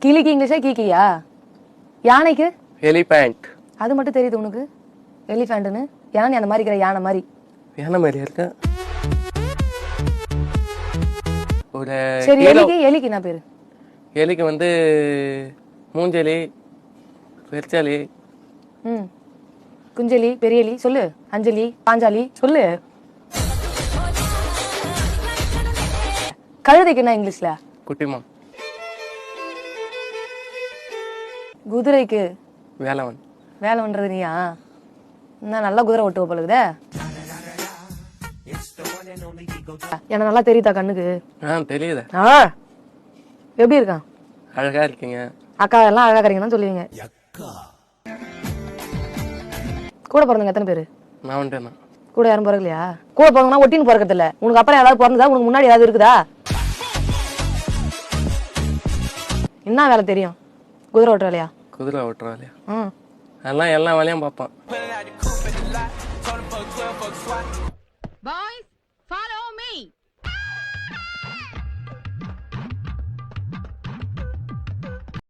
கிளிக்கு இங்கிலீஷா கீக்கியா? யானைக்கு எலிபேண்ட். அது மட்டும் தெரியுது உனக்கு, எலிஃபேண்ட்னு. யானை அந்த மாதிரி இருக்கிற யானை மாதிரி. யானை மாதிரியா இருக்க? ஒரு சரி, எலிக்கு என்ன பேரு? எலிக்கு வந்து மூஞ்சலி, பெருச்சாலி, குஞ்சலி, பெரியலி சொல்லு. அஞ்சலி, பாஞ்சாலி சொல்லு. கழுதைக்கு என்ன இங்கிலீஷ்ல? குட்டிமா. குதிரைக்கு வேலவன். வேலவன்றது நீயா? என்ன நல்லா குதிரை ஓட்டுவ போலுக்குதே. எனக்கு நல்லா தெரியுதா கண்ணுக்கு? தெரியுது. எப்படி இருக்கான்? அழகா இருக்கீங்க. அக்கா எல்லாம் அழகா இருக்கீங்கன்னு சொல்லுவீங்க. கூட பிறந்தவங்க எத்தனை பேரு? நான் வந்துட்டேன். கூட யாரும் பிறக்கலையா? கூட பிறந்தா ஒட்டின்னு பிறக்கிறது இல்ல. உனக்கு அப்புறம் யாராவது பிறந்ததா? உனக்கு முன்னாடி ஏதாவது இருக்குதா? என்ன வேலை தெரியும்? குதிரை ஓட்டுற வேலையா? குதிரை ஓட்டுற வேலையா? அதெல்லாம் எல்லா வேலையும் பார்ப்பான். Boys, follow